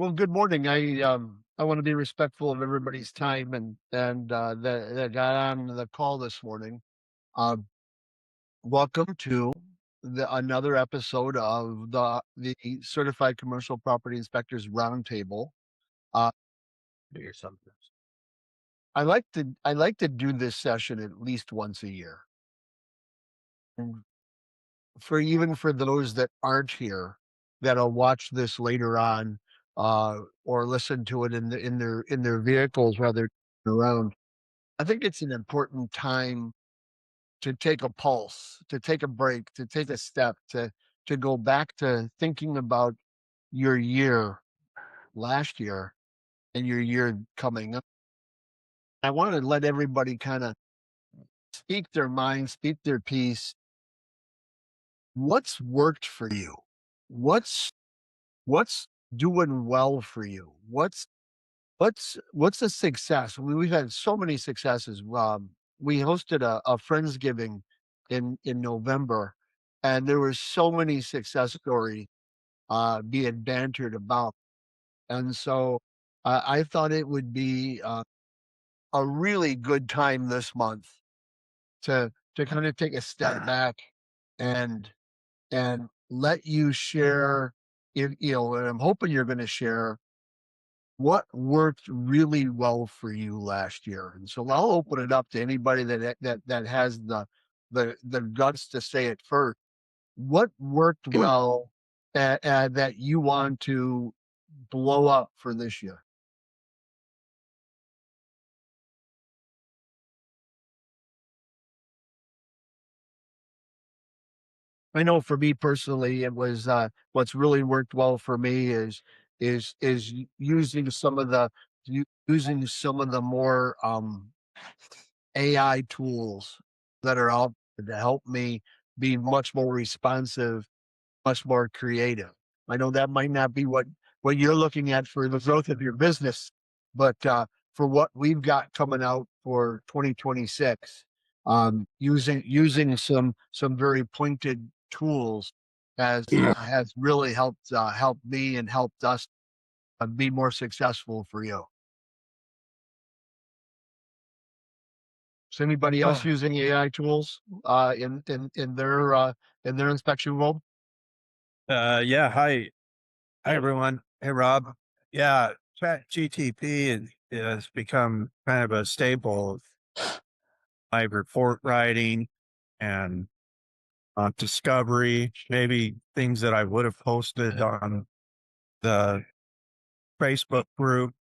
Well, good morning. I want to be respectful of everybody's time and that got on the call this morning. Uh, Welcome to another episode of the Certified Commercial Property Inspectors Roundtable. Uh, do your something. I like to do this session at least once a year. And for those that aren't here, that'll watch this later on, or listen to it in their vehicles while they're around. I think it's an important time to take a pulse, to take a break, to take a step, to go back to thinking about your year last year and your year coming up. I want to let everybody kind of speak their mind, speak their piece. What's worked for you? What's what's doing well for you? What's a success? We've had so many successes. We hosted a Friendsgiving in November, and there were so many success stories being bantered about. And so I thought it would be a really good time this month to kind of take a step back and and let you share. And I'm hoping you're going to share what worked really well for you last year. And so I'll open it up to anybody that has the guts to say it first. What worked well that you want to blow up for this year? I know for me personally, it was what's really worked well for me is using using some of the more AI tools that are out there to help me be much more responsive, much more creative. I know that might not be what you're looking at for the growth of your business, but for what we've got coming out for 2026, using some very pointed tools has really helped me and helped us be more successful for you. Is anybody else using AI tools in their inspection world? Yeah. Hi, everyone. Hey, Rob. Yeah. Chat GTP has become kind of a staple of my report writing and discovery, maybe things that I would have posted on the Facebook group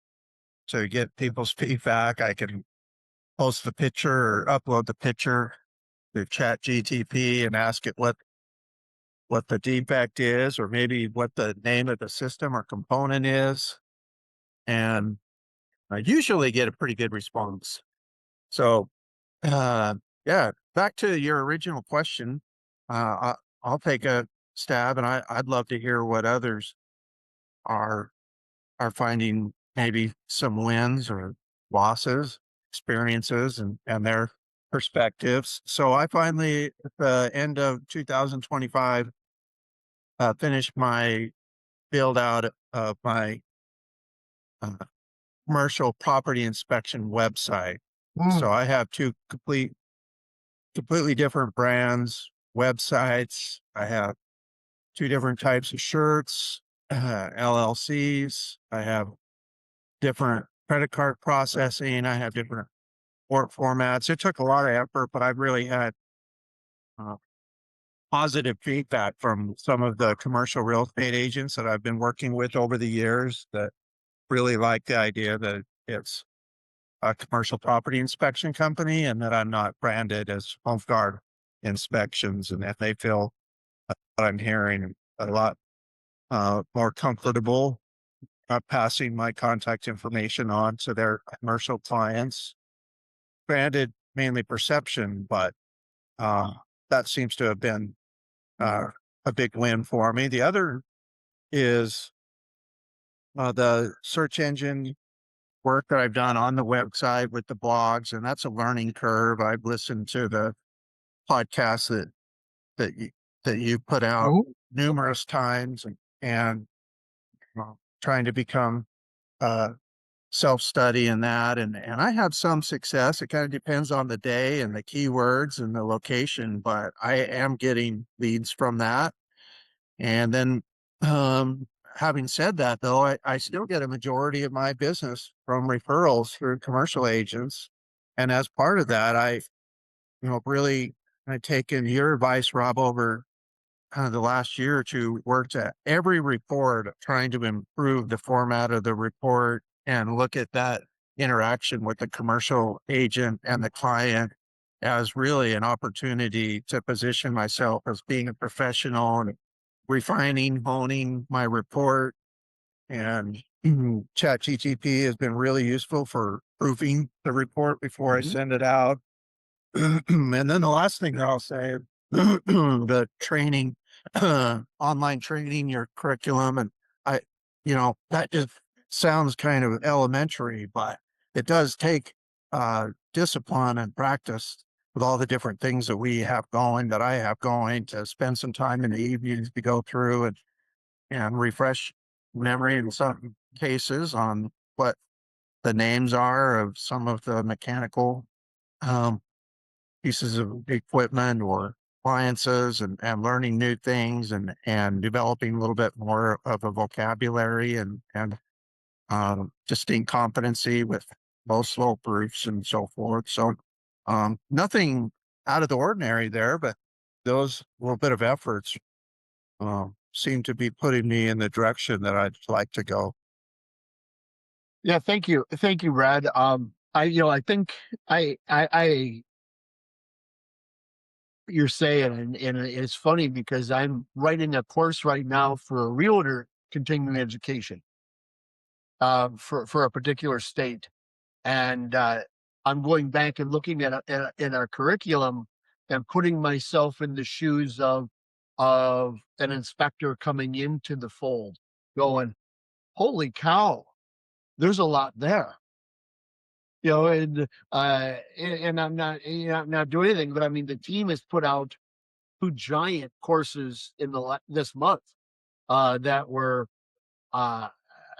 to get people's feedback. I can post the picture or upload the picture to Chat GTP and ask it what the defect is, or maybe what the name of the system or component is. And I usually get a pretty good response. So, yeah, back to your original question. I'll take a stab, and I'd love to hear what others are are finding, maybe some wins or losses, experiences, and their perspectives. So I finally, at the end of 2025, finished my build out of my uh, commercial property inspection website. Mm. So I have two completely different brands, websites. I have two different types of shirts, LLCs. I have different credit card processing. I have different work formats. It took a lot of effort, but I've really had uh, positive feedback from some of the commercial real estate agents that I've been working with over the years that really like the idea that it's a commercial property inspection company and that I'm not branded as Home Guard Inspections, and that they feel what I'm hearing a lot more comfortable passing my contact information on to their commercial clients. Granted, mainly perception, but that seems to have been a big win for me. The other is the search engine work that I've done on the website with the blogs, and that's a learning curve. I've listened to the podcasts that you that you put out Oh, numerous times, and trying to become self-study in that. And I have some success. It kind of depends on the day and the keywords and the location, but I am getting leads from that. And then, having said that, though, I still get a majority of my business from referrals through commercial agents. And as part of that, really, I taken your advice, Rob, over kind of the last year or two, worked at every report, trying to improve the format of the report and look at that interaction with the commercial agent and the client as really an opportunity to position myself as being a professional and refining, honing my report. And chat GTP has been really useful for proofing the report before I send it out. And then the last thing that I'll say, the training, online training, your curriculum. And I, that just sounds kind of elementary, but it does take discipline and practice with all the different things that we have going, that I have going, to spend some time in the evenings to go through and refresh memory in some cases on what the names are of some of the mechanical um, pieces of equipment or appliances, and learning new things, and developing a little bit more of a vocabulary, and just in competency with low slope roofs and so forth. So nothing out of the ordinary there, but those little bit of efforts seem to be putting me in the direction that I'd like to go. Yeah, thank you. Thank you, Brad. I think I you're saying, and it's funny because I'm writing a course right now for a realtor continuing education, for a particular state. And I'm going back and looking in our curriculum and putting myself in the shoes of an inspector coming into the fold, going, "Holy cow, there's a lot there." And I'm not doing anything, but I mean, the team has put out two giant courses in this month that were uh,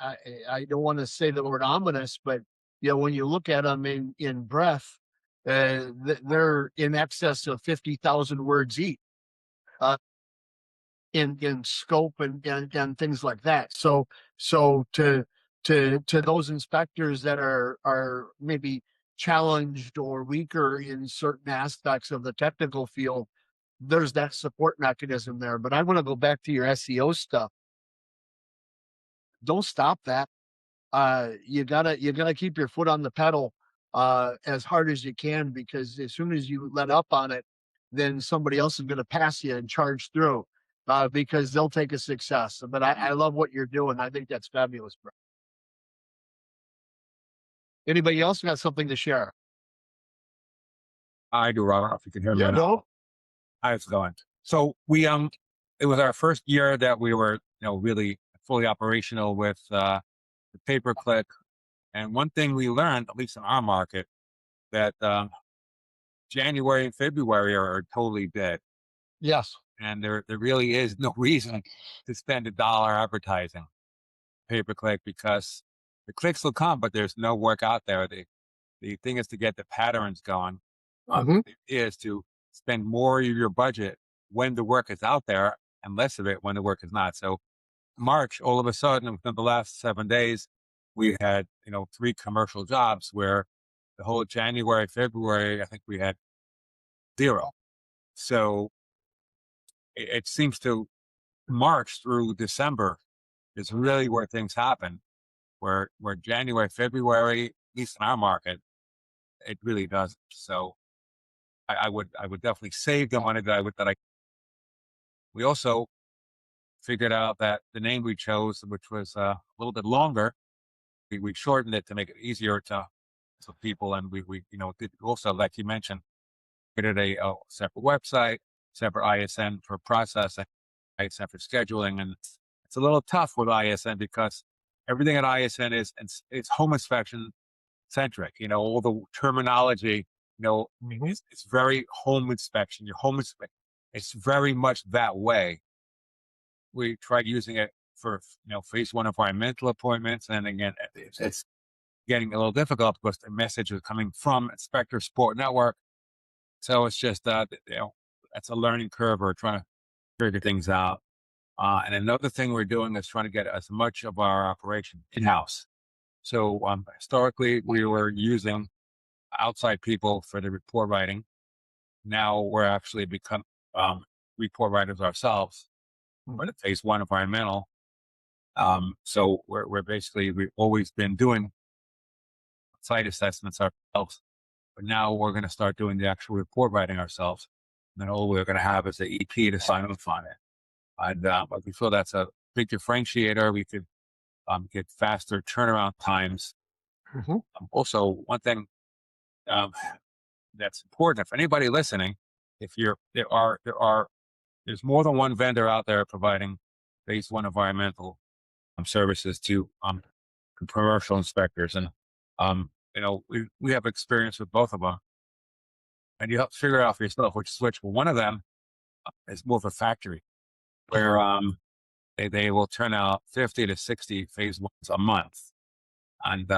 I, I don't want to say the word ominous, but when you look at them in breadth, they're in excess of 50,000 words each, uh, in scope and things like that. So to those inspectors that are maybe challenged or weaker in certain aspects of the technical field, there's that support mechanism there. But I want to go back to your SEO stuff. Don't stop that. You gotta keep your foot on the pedal as hard as you can, because as soon as you let up on it, then somebody else is gonna pass you and charge through, because they'll take a success. But I love what you're doing. I think that's fabulous, bro. Anybody else got something to share? I do, Robert, if you can hear me. Yeah, now. no. How's it going? So it was our first year that we were, really fully operational with the pay-per-click. And one thing we learned, at least in our market, that January and February are totally dead. Yes. And there really is no reason to spend $1 advertising pay-per-click, because the clicks will come, but there's no work out there. The thing is to get the patterns going. Mhm. Is to spend more of your budget when the work is out there and less of it when the work is not. So March, all of a sudden, within the last 7 days, we had, 3 commercial jobs, where the whole January, February, I think we had 0. So it seems to March through December is really where things happen, where January, February, at least in our market, it really doesn't. So I would definitely save the money that I. We also figured out that the name we chose, which was a little bit longer, we shortened it to make it easier to people, and we did also, like you mentioned, created a separate website, separate ISN for processing, ISN for scheduling, and it's a little tough with ISN because everything at ISN it's home inspection centric. All the terminology, it's very home inspection. Your home inspection, it's very much that way. We tried using it for phase one environmental appointments, and again, it's getting a little difficult because the message is coming from Inspector Support Network. So it's just that's a learning curve. We're trying to figure things out. And another thing we're doing is trying to get as much of our operation in-house. So historically, we were using outside people for the report writing. Now we're actually become report writers ourselves for the phase one environmental. So we've always been doing site assessments ourselves, but now we're going to start doing the actual report writing ourselves. And then all we're going to have is the EP to sign off on it. And we feel that's a big differentiator. We could get faster turnaround times. Also, one thing that's important, if anybody listening, there's more than one vendor out there providing phase one environmental services to commercial inspectors, and we have experience with both of them, and you have to figure out for yourself which switch. Well, one of them is more of a factory where they will turn out 50 to 60 phase ones a month, and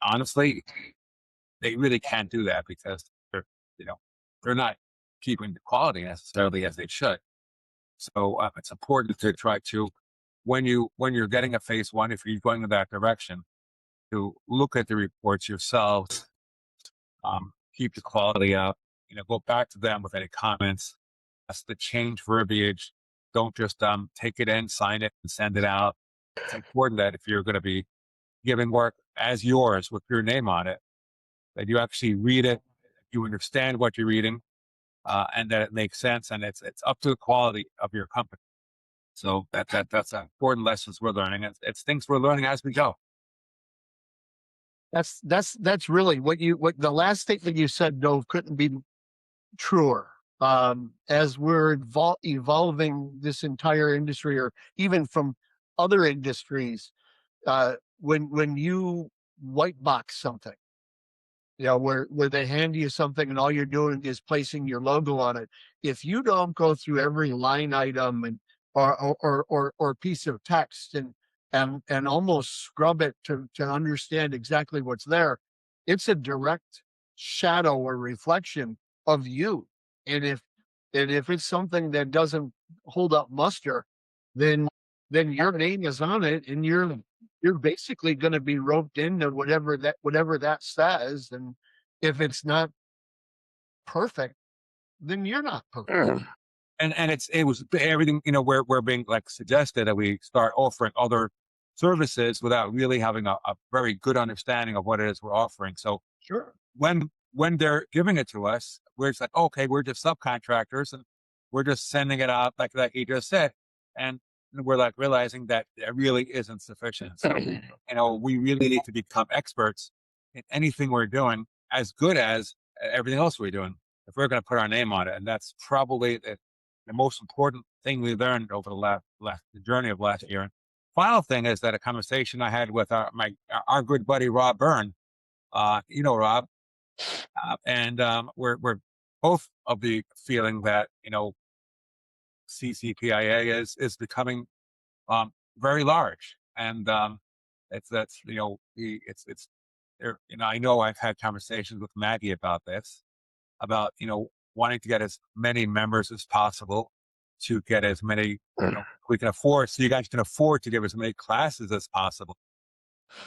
honestly, they really can't do that because they're not keeping the quality necessarily as they should. So it's important to try to, when you're getting a phase one, if you're going in that direction, to look at the reports yourselves, keep the quality up, go back to them with any comments, ask to change verbiage. Don't just take it in, sign it, and send it out. It's important that if you're going to be giving work as yours with your name on it, that you actually read it, you understand what you're reading, and that it makes sense, and it's up to the quality of your company. So that's important lessons we're learning. It's things we're learning as we go. That's really what the last statement you said, no, couldn't be truer. As we're evolving this entire industry, or even from other industries, when you white box something, where they hand you something and all you're doing is placing your logo on it. If you don't go through every line item and or piece of text and almost scrub it to understand exactly what's there, it's a direct shadow or reflection of you. And if it's something that doesn't hold up muster, then your name is on it, and you're basically going to be roped into whatever that says. And if it's not perfect, then you're not perfect. And it was everything, we're being like suggested that we start offering other services without really having a very good understanding of what it is we're offering. So Sure. when they're giving it to us, we're just like, okay, we're just subcontractors and we're just sending it out like he just said. And we're like realizing that it really isn't sufficient. So, we really need to become experts in anything we're doing, as good as everything else we're doing, if we're going to put our name on it. And that's probably the most important thing we learned over the journey of last year. And final thing is that a conversation I had with our good buddy Rob Byrne, Rob, and we're both of the feeling that CCPIA is becoming very large, and I know I've had conversations with Maggie about this, about wanting to get as many members as possible, to get as many we can afford, so you guys can afford to give as many classes as possible.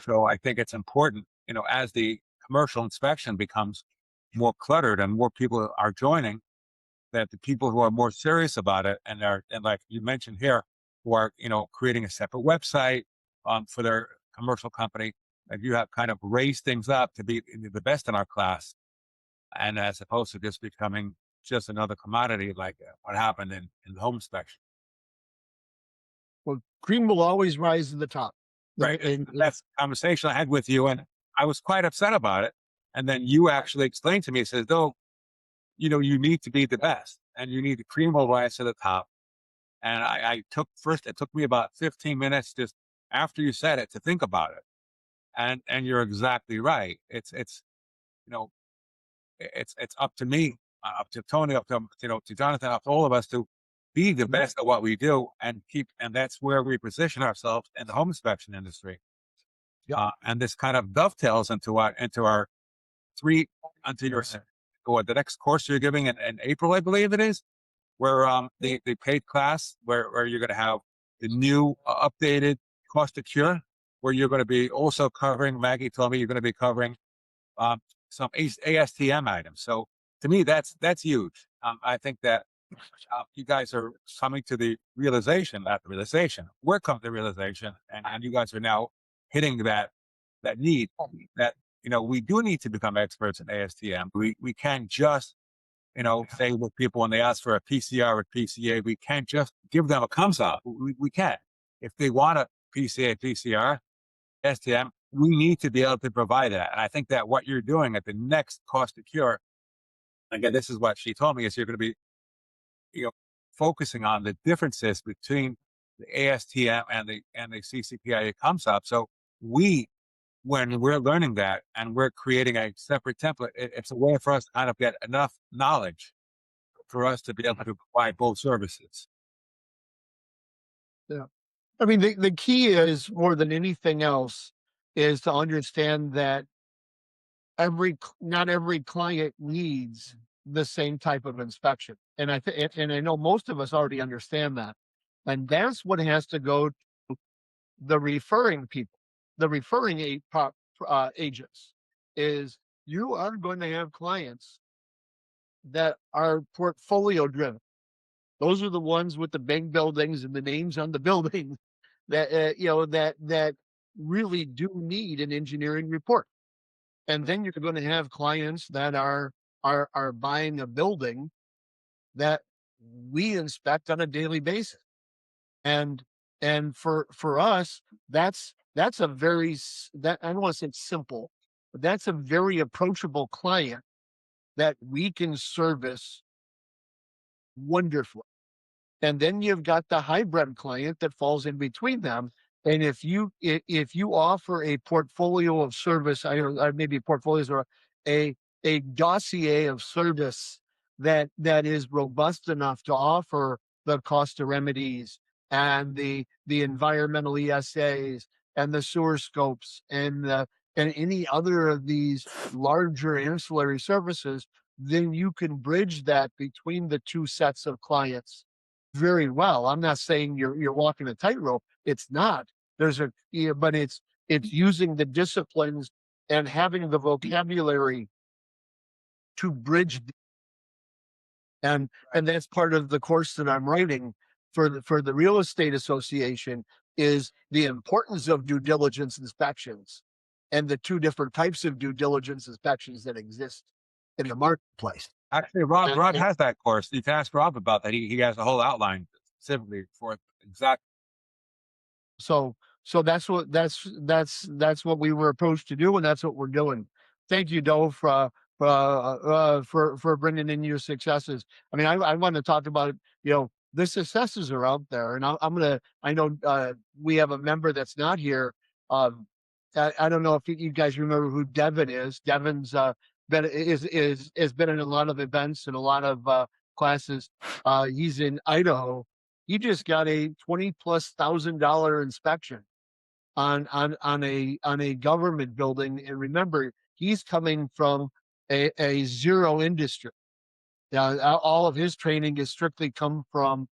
So I think it's important, as the commercial inspection becomes more cluttered and more people are joining, that the people who are more serious about it and like you mentioned here, who are creating a separate website for their commercial company, that you have kind of raised things up to be the best in our class, and as opposed to just becoming just another commodity like what happened in the home inspection. Well, cream will always rise to the top. Right. And that's the conversation I had with you, and I was quite upset about it. And then you actually explained to me, says, "No, you need to be the best, and you need the cream will rise to the top." And it took me about 15 minutes just after you said it to think about it. And you're exactly right. It's up to me, up to Tony, up to to Jonathan, up to all of us to be the best at what we do and that's where we position ourselves in the home inspection industry. And this kind of dovetails into our three, into your, the next course you're giving in April, I believe it is, where the paid class where you're going to have the new updated cost to cure, where you're going to be also covering, Maggie told me you're going to be covering some ASTM items. So to me, that's huge. I think that you guys are coming to the realization, not the realization, we're coming to the realization, and you guys are now hitting that need that, we do need to become experts in ASTM. We can't just, say with people when they ask for a PCR or PCA, we can't just give them a thumbs up. We can't. If they want a PCA, PCR, STM, we need to be able to provide that. And I think that what you're doing at the next cost to cure, again, this is what she told me, is you're going to be, focusing on the differences between the ASTM and the CCPIA comes up. So when we're learning that and we're creating a separate template, it's a way for us to kind of get enough knowledge for us to be able to provide both services. Yeah. I mean, the key is, more than anything else, is to understand that not every client needs the same type of inspection. And and I know most of us already understand that. And that's what has to go to the referring people, the referring agents, is you are going to have clients that are portfolio driven. Those are the ones with the big buildings and the names on the building that, that really do need an engineering report. And then you're going to have clients that are buying a building that we inspect on a daily basis. And for us, that's a very, that, I don't want to say it's simple, but that's a very approachable client that we can service wonderfully. And then you've got the hybrid client that falls in between them. And if you offer a portfolio of service, maybe portfolios, or a dossier of service that is robust enough to offer the cost of remedies and the environmental ESAs and the sewer scopes and any other of these larger ancillary services, then you can bridge that between the two sets of clients very well. I'm not saying you're walking a tightrope. It's not. But it's using the disciplines and having the vocabulary to bridge. And that's part of the course that I'm writing for the real estate association, is the importance of due diligence inspections and the two different types of due diligence inspections that exist in the marketplace. Actually, Rob has that course. You can ask Rob about that. He has a whole outline specifically for exact. So that's what we were approached to do, and that's what we're doing. Thank you, Dove, for bringing in your successes. I mean, I want to talk about, the successes are out there, and I know we have a member that's not here. I don't know if you guys remember who Devin is. Devin's has been in a lot of events and a lot of classes. He's in Idaho. He just got a $20,000+ inspection on a government building. And remember, he's coming from a zero industry. All of his training is strictly come from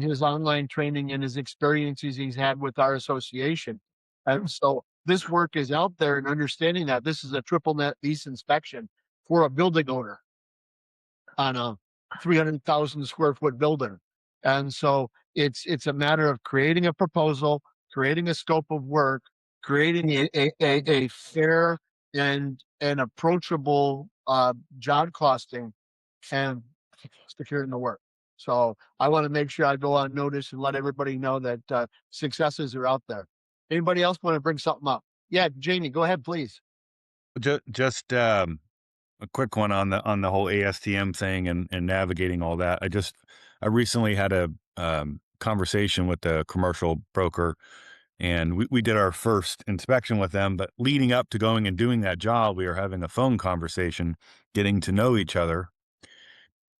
his online training and his experiences he's had with our association. And so this work is out there, and understanding that this is a triple net lease inspection for a building owner on a 300,000 square foot building. And so it's a matter of creating a proposal, creating a scope of work, creating a fair and approachable job costing, and securing the work. So I want to make sure I go on notice and let everybody know that successes are out there. Anybody else want to bring something up? Yeah, Jamie, go ahead, please. Just a quick one on the whole ASTM thing and navigating all that. I recently had a conversation with a commercial broker, and we did our first inspection with them. But leading up to going and doing that job, we were having a phone conversation, getting to know each other.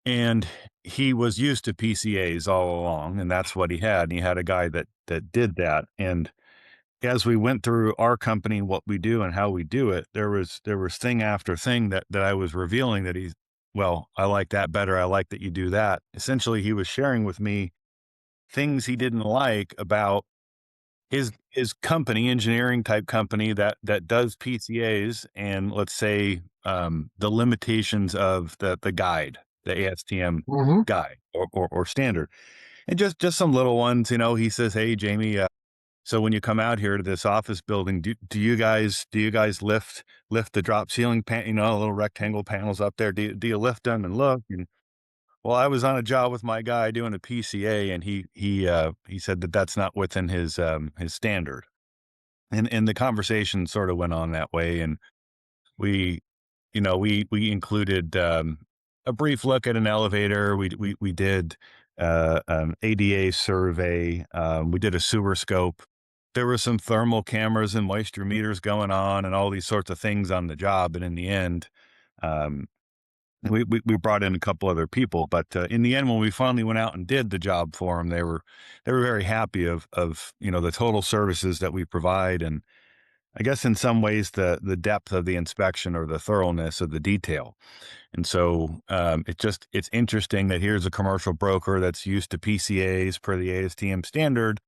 and he was used to PCAs all along, and that's what he had. And he had a guy that did that. And as we went through our company, what we do and how we do it, there was thing after thing that I was revealing that he's, well, I like that better. I like that you do that. Essentially, he was sharing with me things he didn't like about his company, engineering type company that does PCAs, and let's say the limitations of the guide, the ASTM Mhm. guide or standard, and just some little ones. He says, "Hey, Jamie, so when you come out here to this office building, do you guys lift the drop ceiling little rectangle panels up there? Do you lift them and look?" And well, I was on a job with my guy doing a PCA, and he said that that's not within his standard, and the conversation sort of went on that way, and we we included a brief look at an elevator. We did ADA survey. We did a sewer scope. There were some thermal cameras and moisture meters going on, and all these sorts of things on the job. And in the end, um, we brought in a couple other people, but in the end, when we finally went out and did the job for them, they were very happy of the total services that we provide, and I guess in some ways the depth of the inspection or the thoroughness of the detail. And so it's interesting that here's a commercial broker that's used to PCAs per the ASTM standard,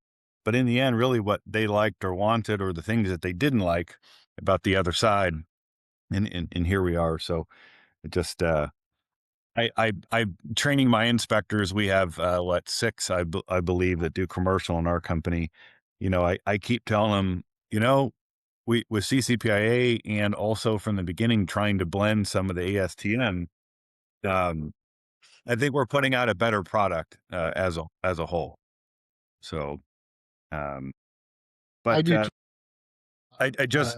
but in the end, really what they liked or wanted or the things that they didn't like about the other side, and here we are. So it just I'm training my inspectors. We have six I believe that do commercial in our company. I keep telling them, we with CCPIA and also from the beginning trying to blend some of the ASTM. Um, I think we're putting out a better product as a whole. So, um, I but do. Too. I Uh, just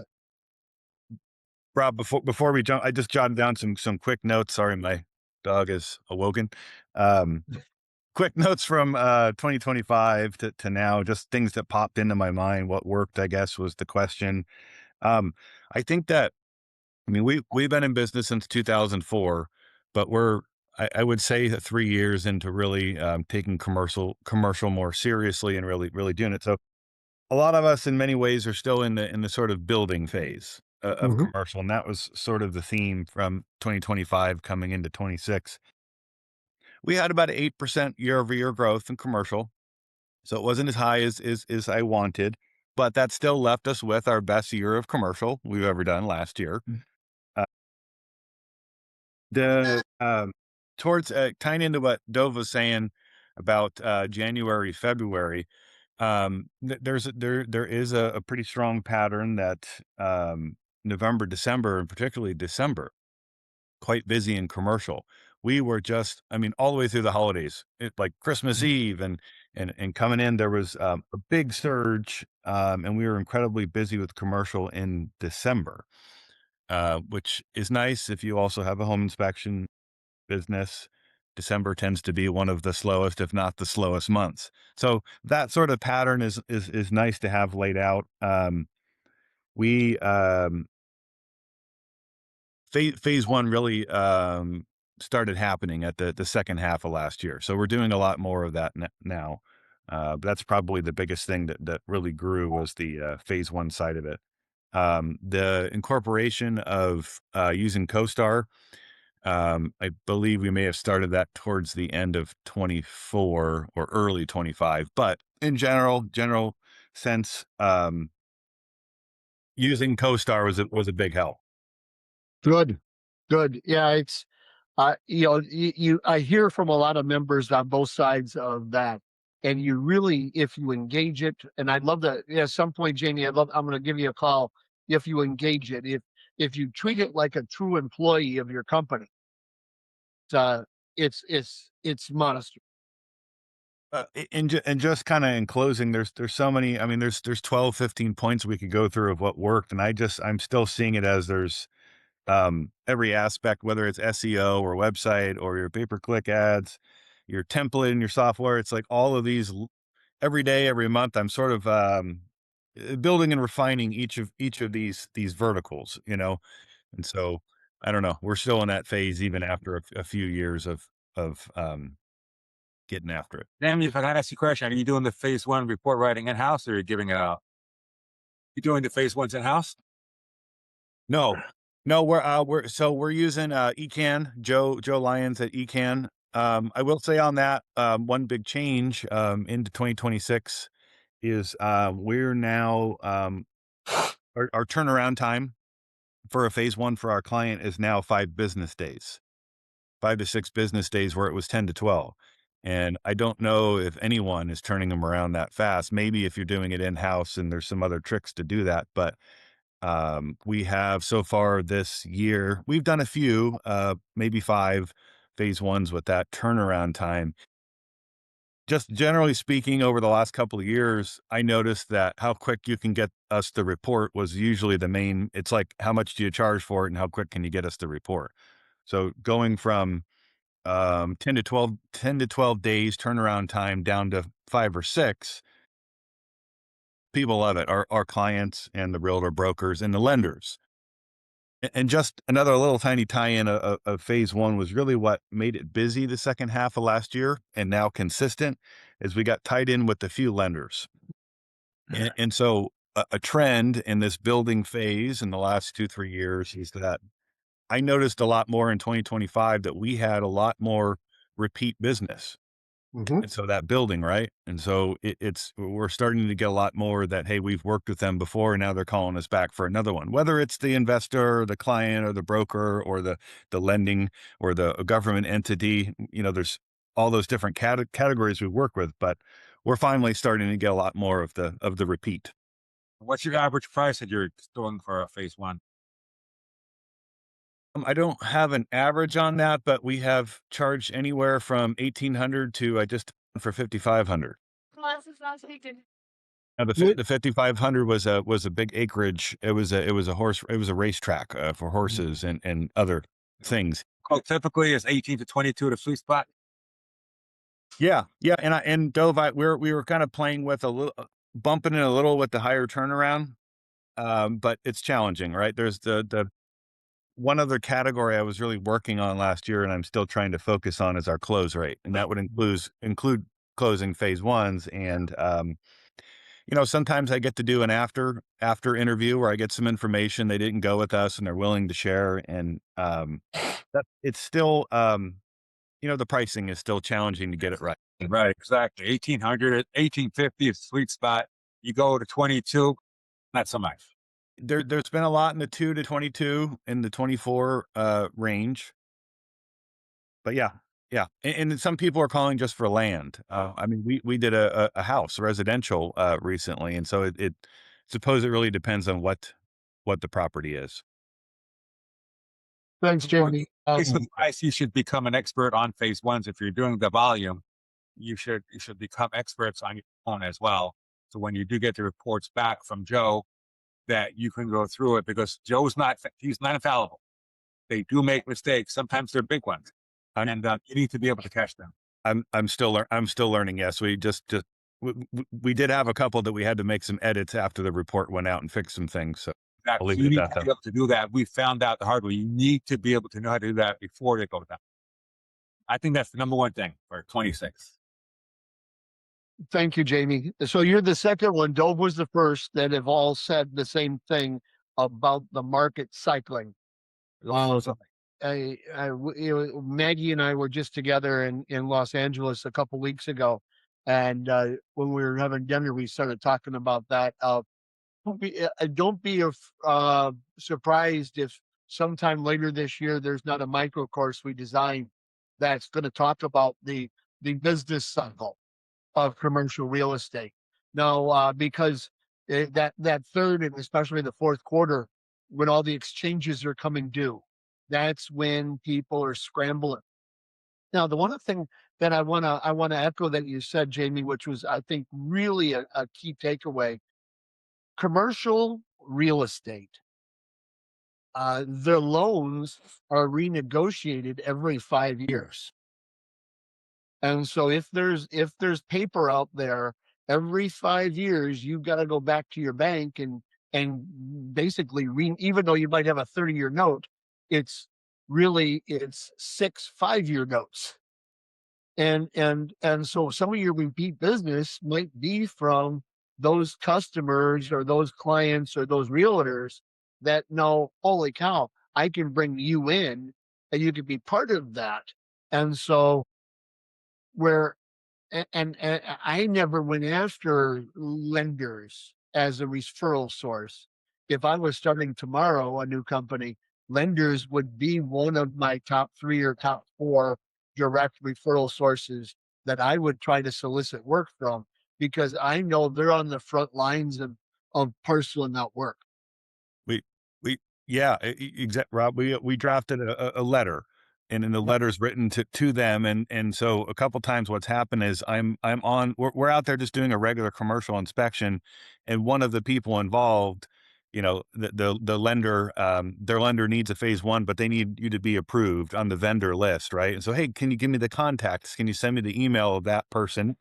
Rob, before we jump, I just jotted down some quick notes. Sorry, my dog is awoken. Um, Quick notes from 2025 to now, just things that popped into my mind. What worked, I guess, was the question. Um, I think that I mean, we've been in business since 2004, but I would say that 3 years into really taking commercial more seriously and really doing it. So a lot of us, in many ways, are still in the sort of building phase of mhm. commercial, and that was sort of the theme from 2025 coming into 26. We had about 8% year-over-year growth in commercial, so it wasn't as high as I wanted, but that still left us with our best year of commercial we've ever done last year. The towards tying into what Dove was saying about January, February, there is a pretty strong pattern that November, December, and particularly December, quite busy in commercial. We were just, I mean, all the way through the holidays, like Christmas Eve and coming in, there was a big surge, and we were incredibly busy with commercial in December, which is nice if you also have a home inspection business. December tends to be one of the slowest, if not the slowest months. So that sort of pattern is nice to have laid out. We phase one really started happening at the second half of last year. So we're doing a lot more of that now. But that's probably the biggest thing that really grew was the phase one side of it. The incorporation of using CoStar. I believe we may have started that towards the end of 24 or early 25, but in general sense, using CoStar was a big help. Good, good. Yeah, it's I hear from a lot of members on both sides of that, and you really, if you engage it, and I'd love to. Yeah, at some point, Jamie, I'm going to give you a call if you engage it. If you treat it like a true employee of your company, uh, it's monstrous. And just kind of in closing, there's so many. I mean, there's 12, 15 points we could go through of what worked, and I'm still seeing it as there's every aspect, whether it's SEO or website or your pay-per-click ads, your template in your software. It's like all of these every day, every month, I'm sort of building and refining each of these verticals, and so I don't know. We're still in that phase even after a few years of getting after it. Then if I can ask you a question, are you doing the phase one report writing in-house or are you giving it out? You doing the phase ones in-house? No, no, we're using Ecan, Joe Lyons at Ecan. I will say on that, one big change into 2026 is we're now our turnaround time for a phase one for our client is now 5 business days, 5 to 6 business days, where it was 10 to 12. And I don't know if anyone is turning them around that fast. Maybe if you're doing it in house and there's some other tricks to do that, but we have so far this year, we've done a few, maybe 5 phase ones with that turnaround time. Just generally speaking, over the last couple of years, I noticed that how quick you can get us the report was usually the main. It's like, how much do you charge for it and how quick can you get us the report? So going from 10 to 12 days turnaround time down to 5 or 6, people love it. Our clients and the realtor brokers and the lenders. And just another little tiny tie-in of phase one was really what made it busy the second half of last year and now consistent, is we got tied in with a few lenders. And so a trend in this building phase in the last 2-3 years is that I noticed a lot more in 2025 that we had a lot more repeat business. Mhm. And so that building, right? And so we're starting to get a lot more that, hey, we've worked with them before and now they're calling us back for another one, whether it's the investor or the client or the broker or the lending or the government entity. There's all those different categories we work with, but we're finally starting to get a lot more of the repeat. What's your average price that you're doing for a phase one? I don't have an average on that, but we have charged anywhere from 1,800 to I just for 5,500. Now the 5,500 was a big acreage. It was a racetrack for horses and other things. Typically it's 18 to 22 the sweet spot. Yeah, yeah, and Dove, we were kind of playing with a little, bumping it a little with the higher turnaround, but it's challenging, right? There's the one other category I was really working on last year, and I'm still trying to focus on, is our close rate, and that would include closing phase ones. And sometimes I get to do an after interview where I get some information they didn't go with us and they're willing to share, and that it's still the pricing is still challenging to get it right. Right, exactly. 1,800, 1,850 is sweet spot. You go to 22, not so much. There's been a lot in the 2 to 22 in the 24 range. But yeah, yeah. And some people are calling just for land. I mean, we did a house, residential, recently. And so it suppose it really depends on what the property is. Thanks, Jamie. Based on price, you should become an expert on phase ones. If you're doing the volume, you should become experts on your own as well. So when you do get the reports back from Joe, that you can go through it, because he's not infallible. They do make mistakes. Sometimes they're big ones, and you need to be able to catch them. I'm still learning. Yes, we we did have a couple that we had to make some edits after the report went out and fix some things. So I'll leave You it need at to that. be able to do that. We found out the hard way. You need to be able to know how to do that before they go down. I think that's the number one thing for 26. Thank you, Jamie. So you're the second one. Dove was the first that have all said the same thing about the market cycling. Maggie and I were just together in Los Angeles a couple weeks ago, and when we were having dinner, we started talking about that. Don't be surprised if sometime later this year there's not a micro course we designed that's going to talk about the business cycle of commercial real estate. No, because that third and especially the fourth quarter, when all the exchanges are coming due, that's when people are scrambling. Now, the one thing that I wanna echo that you said, Jamie, which was I think really a key takeaway: commercial real estate. Their loans are renegotiated every 5 years. And so if there's paper out there, every 5 years, you've got to go back to your bank and basically even though you might have a 30-year note, it's 6 5-year notes. And so some of your repeat business might be from those customers or those clients or those realtors that know, holy cow, I can bring you in and you can be part of that. And so where and I never went after lenders as a referral source. If I was starting tomorrow a new company, lenders would be one of my top 3 or top 4 direct referral sources that I would try to solicit work from, because I know they're on the front lines of parceling out work. We we yeah, Rob, we drafted a letter, and then the Yep. letter's written to them, and so a couple times what's happened is we're out there just doing a regular commercial inspection, and one of the people involved, the lender, their lender needs a phase one, but they need you to be approved on the vendor list, right? And so, hey, can you give me the contacts? Can you send me the email of that person?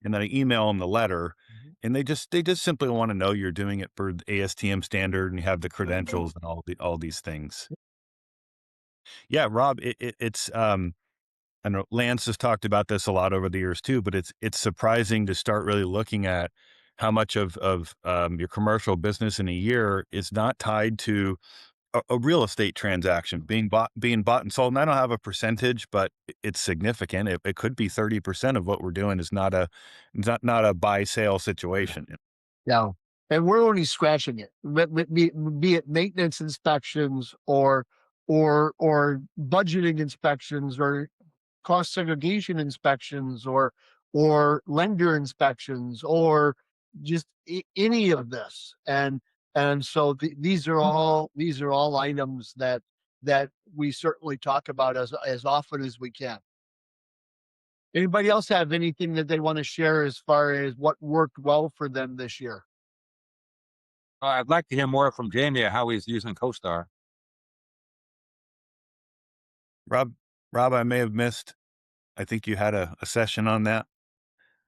And then I email them the letter, Mhm. and they just simply want to know you're doing it for the ASTM standard and you have the credentials and all these things. Yeah, Rob, it's I know Lance has talked about this a lot over the years too, but it's surprising to start really looking at how much of your commercial business in a year is not tied to a real estate transaction being bought and sold. And I don't have a percentage, but it's significant. It could be 30% of what we're doing is not a buy sale situation. Yeah, and we're only scratching it. Be it maintenance inspections or budgeting inspections or cost segregation inspections or lender inspections or just any of this. And so these are all items that we certainly talk about as often as we can. Anybody else have anything that they want to share as far as what worked well for them this year? I'd like to hear more from Jamie how he's using CoStar. Rob, Rob, I may have missed. I think you had a session on that.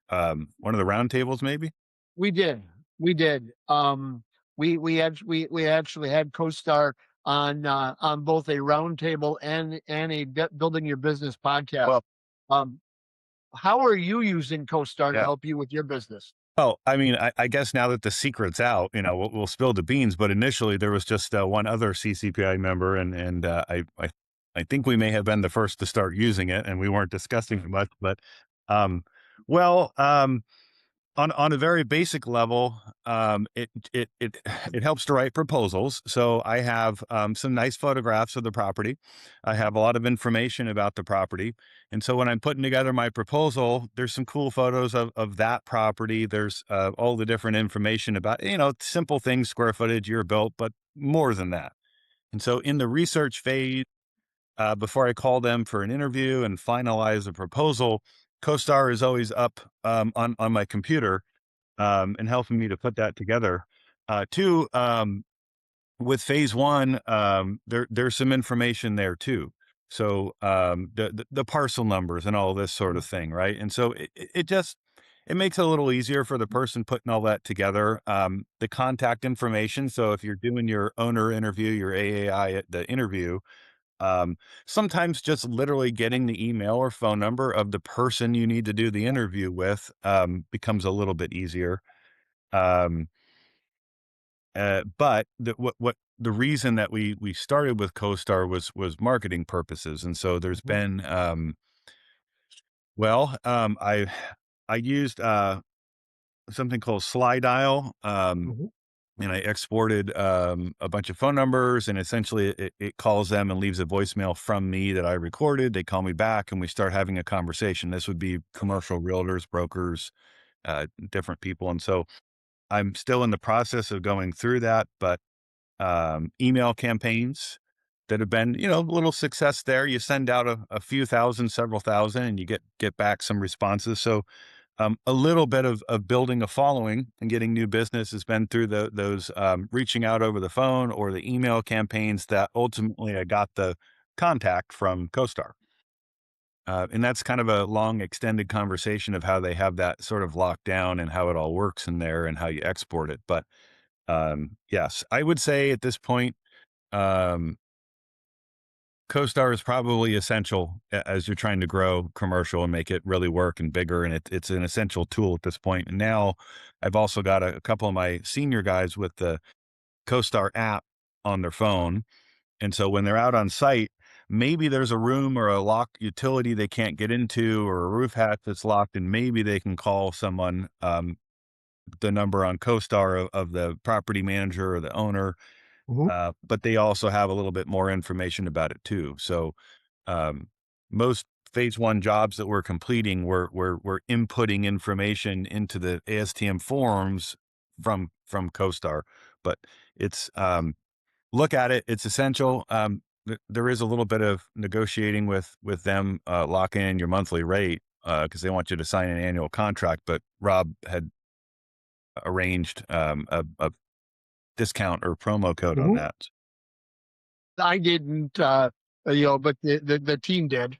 One of the roundtables, maybe. We did. We did. We actually had CoStar on both a roundtable and a building your business podcast. Well, Um, how are you using CoStar to yeah. help you with your business? Oh, I mean, I guess now that the secret's out, we'll spill the beans. But initially, there was just one other CCPI member, and I think we may have been the first to start using it, and we weren't discussing it much. But, um, well, on a very basic level, it it helps to write proposals. So I have some nice photographs of the property. I have a lot of information about the property, and so when I'm putting together my proposal, there's some cool photos of that property. There's all the different information about simple things, square footage, year built, but more than that. And so in the research phase, before I call them for an interview and finalize a proposal, CoStar is always up on my computer and helping me to put that together. Two, with phase one, there's some information there too. So the parcel numbers and all this sort of thing, right? And so it makes it a little easier for the person putting all that together. The contact information. So if you're doing your owner interview, your AAI at the interview, sometimes just literally getting the email or phone number of the person you need to do the interview with becomes a little bit easier. Um, but what the reason that we started with CoStar was marketing purposes, and so there's Mhm, been I used something called Slide Dial. mhm. And I exported a bunch of phone numbers, and essentially it calls them and leaves a voicemail from me that I recorded. They call me back, and we start having a conversation. This would be commercial realtors, brokers, different people, and so I'm still in the process of going through that. But email campaigns that have been, a little success there. You send out a few thousand, several thousand, and you get back some responses. So a little bit of building a following and getting new business has been through those reaching out over the phone or the email campaigns that ultimately I got the contact from CoStar. And that's kind of a long, extended conversation of how they have that sort of locked down and how it all works in there and how you export it. But yes, I would say at this point, um, CoStar is probably essential as you're trying to grow commercial and make it really work and bigger. And it's an essential tool at this point. And now I've also got a couple of my senior guys with the CoStar app on their phone. And so when they're out on site, maybe there's a room or a locked utility they can't get into, or a roof hatch that's locked, and maybe they can call someone, the number on CoStar of the property manager or the owner. Mhm. But they also have a little bit more information about it too. So um, most phase one jobs that we're completing, we're inputting information into the ASTM forms from CoStar. But it's look at it; it's essential. There is a little bit of negotiating with them, locking in your monthly rate because they want you to sign an annual contract. But Rob had arranged a discount or promo code on Mhm. that. I didn't, but the team did.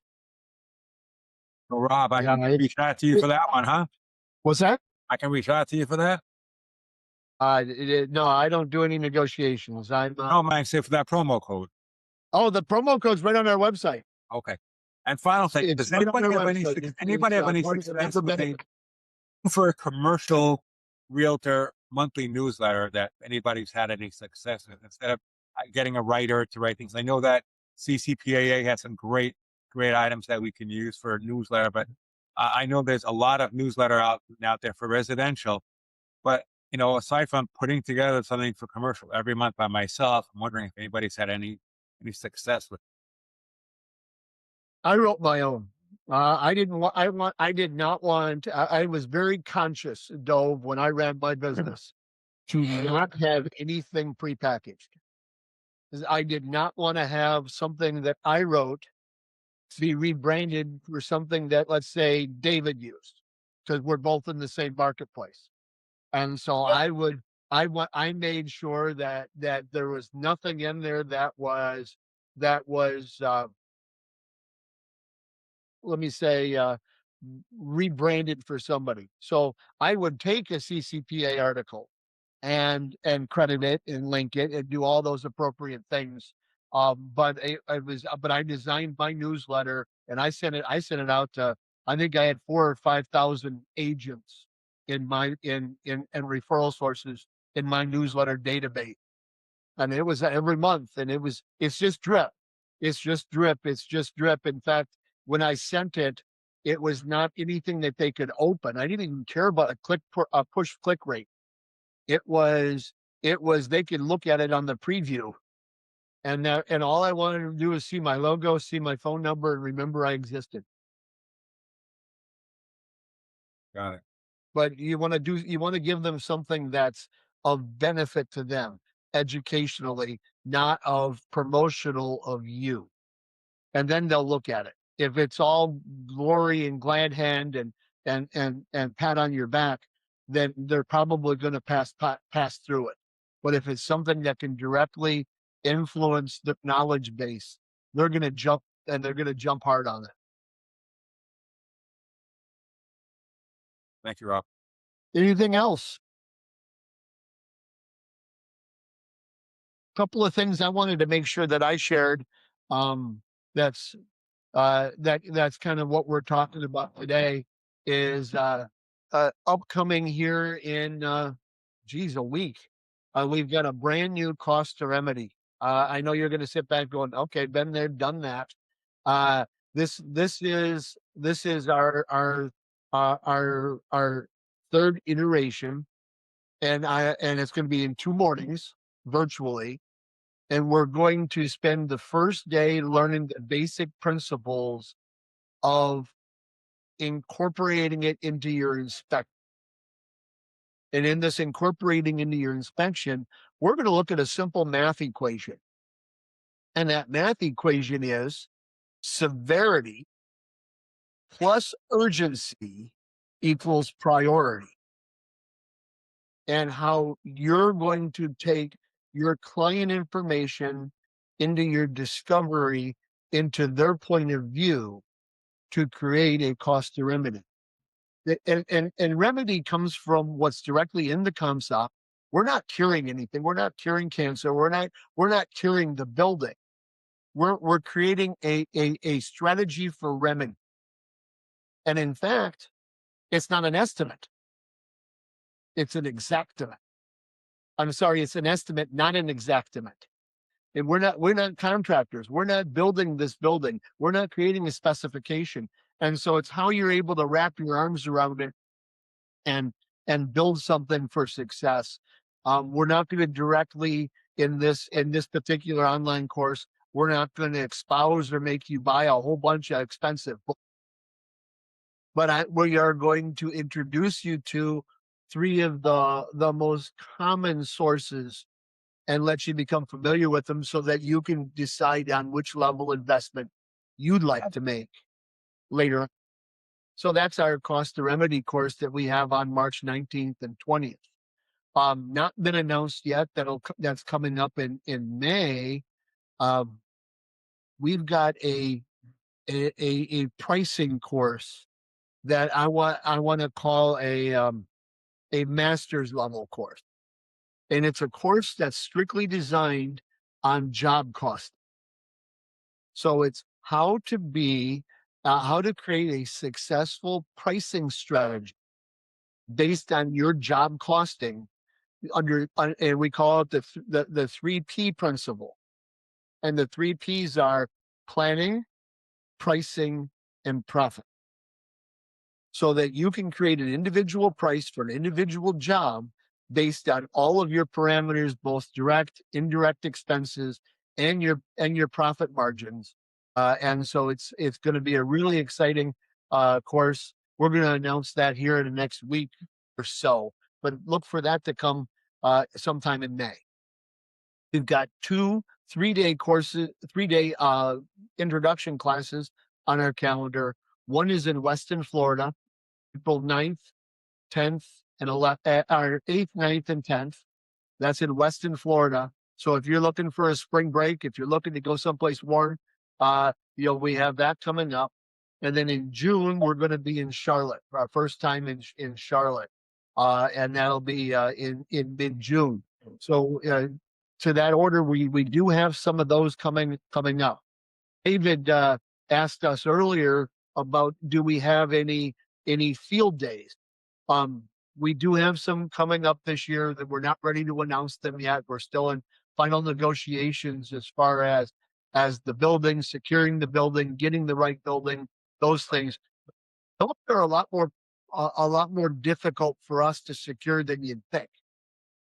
So Rob, I Yeah, can reach out to you for that one, huh? what's that? I can reach out to you for that. No, I don't do any negotiations. No, man, say for that promo code. Oh, the promo code's right on our website. Okay. And final thing, It's does right on anybody our have any website. anybody have any Part of the success with recommended- for a commercial realtor monthly newsletter that anybody's had any success with instead of getting a writer to write things? I know that CCPIA has some great items that we can use for a newsletter, but I know there's a lot of newsletter out there for residential. But aside from putting together something for commercial every month by myself, I'm wondering if anybody's had any success with. I wrote my own. I didn't want. I did not want. I was very conscious, Dove, when I ran my business, to not have anything prepackaged. 'Cause I did not want to have something that I wrote to be rebranded for something that, let's say, David used, because we're both in the same marketplace. And so I made sure that there was nothing in there that was let me say, rebranded for somebody. So I would take a CCPA article and credit it and link it and do all those appropriate things. But I designed my newsletter and I sent it out to, I think I had 4 or 5,000 agents in my and referral sources in my newsletter database. And it was every month, and it's just drip. It's just drip. It's just drip. In fact, when I sent it, it was not anything that they could open. I didn't even care about a push click rate. It was they could look at it on the preview, and all I wanted to do is see my logo, see my phone number, and remember I existed. Got it. But you want to give them something that's of benefit to them educationally, not of promotional of you. And then they'll look at it. If it's all glory and glad hand and pat on your back, then they're probably going to pass through it. But if it's something that can directly influence the knowledge base, they're going to jump, and they're going to jump hard on it. Thank you, Rob. Anything else? Couple of things I wanted to make sure that I shared. That's that's kind of what we're talking about today. Is upcoming here in a week. We've got a brand new cost to remedy. I know you're going to sit back going, okay, been there, done that. Uh, this is our third iteration, and it's going to be in 2 mornings virtually, and we're going to spend the first day learning the basic principles of incorporating it into your inspection. And in this incorporating into your inspection, we're going to look at a simple math equation. And that math equation is severity plus urgency equals priority. And how you're going to take your client information into your discovery, into their point of view, to create a cost to remedy. And remedy comes from what's directly in the ComSop. We're not curing anything. We're not curing cancer. We're not curing the building. we're creating a strategy for remedy. And in fact, it's not an estimate. It's an exactimate. I'm sorry, it's an estimate, not an exactimate. And we're not contractors. We're not building this building. We're not creating a specification. And so it's how you're able to wrap your arms around it and build something for success. We're not going to directly in this particular online course, we're not going to espouse or make you buy a whole bunch of expensive books. But we are going to introduce you to three of the most common sources and let you become familiar with them so that you can decide on which level investment you'd like to make later. So that's our cost to remedy course that we have on March 19th and 20th. Not been announced yet. That's coming up in May. We've got a pricing course that I want to call a master's level course. And it's a course that's strictly designed on job cost. So it's how to create a successful pricing strategy based on your job costing and we call it the 3P principle. And the 3Ps are planning, pricing, and profit. So that you can create an individual price for an individual job based on all of your parameters, both direct, indirect expenses, and your profit margins. And so it's going to be a really exciting course. We're going to announce that here in the next week or so, but look for that to come sometime in May. We've got 2 3-day courses, 3-day introduction classes on our calendar. One is in Weston, Florida, April 9th, 10th, and 11th, or 8th, 9th, and 10th. That's in Weston, Florida. So if you're looking for a spring break, if you're looking to go someplace warm, we have that coming up. And then in June, we're going to be in Charlotte, our first time in Charlotte. And that'll be in mid-June. So to that order, we do have some of those coming up. David asked us earlier about, do we have any field days? We do have some coming up this year that we're not ready to announce them yet. We're still in final negotiations as far as the building, securing the building, getting the right building, those things. Those are a lot more difficult for us to secure than you'd think.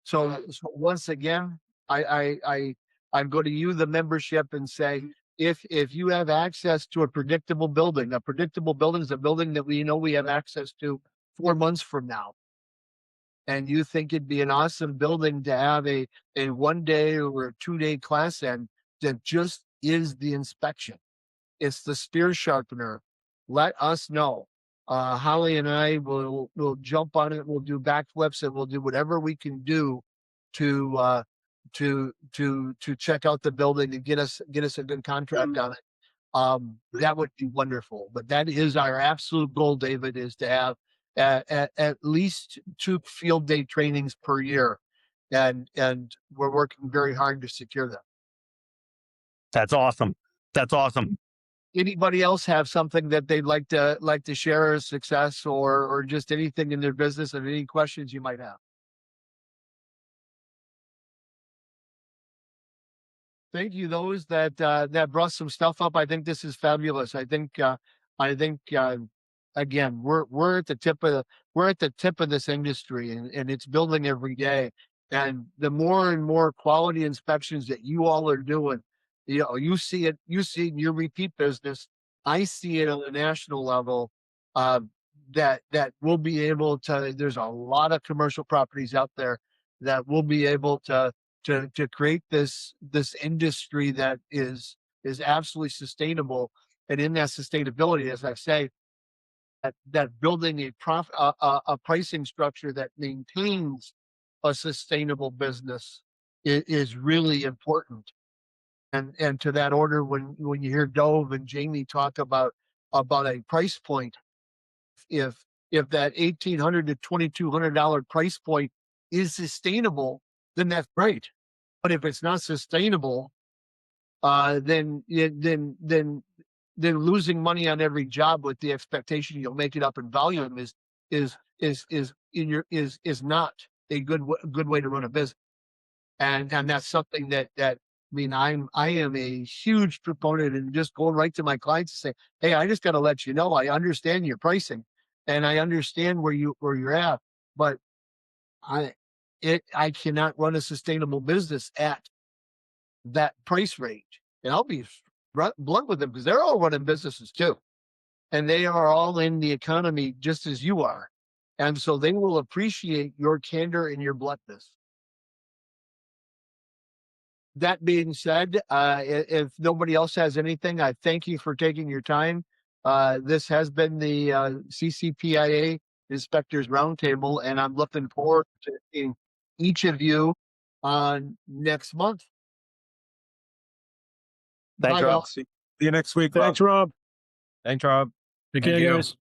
So once again, I go to you, the membership, and say, if you have access to a predictable building is a building that we know we have access to 4 months from now, and you think it'd be an awesome building to have a 1-day or a 2-day class in, that just is the inspection. It's the spear sharpener. Let us know. Holly and I will jump on it. We'll do backflips and we'll do whatever we can do to check out the building and get us a good contract on it. That would be wonderful. But that is our absolute goal, David, is to have at least 2 field day trainings per year, and we're working very hard to secure them. That's awesome. That's awesome. Anybody else have something that they'd like to share as success or just anything in their business, and any questions you might have? Thank you, those that brought some stuff up. I think this is fabulous. I think again, we're at the tip of this industry, and it's building every day. And the more and more quality inspections that you all are doing, you see it in your repeat business. I see it on a national level. That we'll be able to. There's a lot of commercial properties out there that will be able to create this industry that is absolutely sustainable. And in that sustainability, as I say, that building a pricing structure that maintains a sustainable business is really important. And to that order, when you hear Dove and Jamie talk about a price point, if that $1,800 to $2,200 price point is sustainable, then that's great. But if it's not sustainable, then losing money on every job with the expectation you'll make it up in volume is not a good way to run a business. And that's something that I mean, I am a huge proponent and just going right to my clients and say, hey, I just got to let you know, I understand your pricing and I understand where you're at, but I cannot run a sustainable business at that price range. And I'll be blunt with them because they're all running businesses too. And they are all in the economy just as you are. And so they will appreciate your candor and your bluntness. That being said, if nobody else has anything, I thank you for taking your time. This has been the CCPIA Inspectors Roundtable, and I'm looking forward to seeing each of you next month. Thanks, Bye, Rob. y'all. See you next week. Thanks, Rob. Thanks, Rob. Take Thank care, you. guys.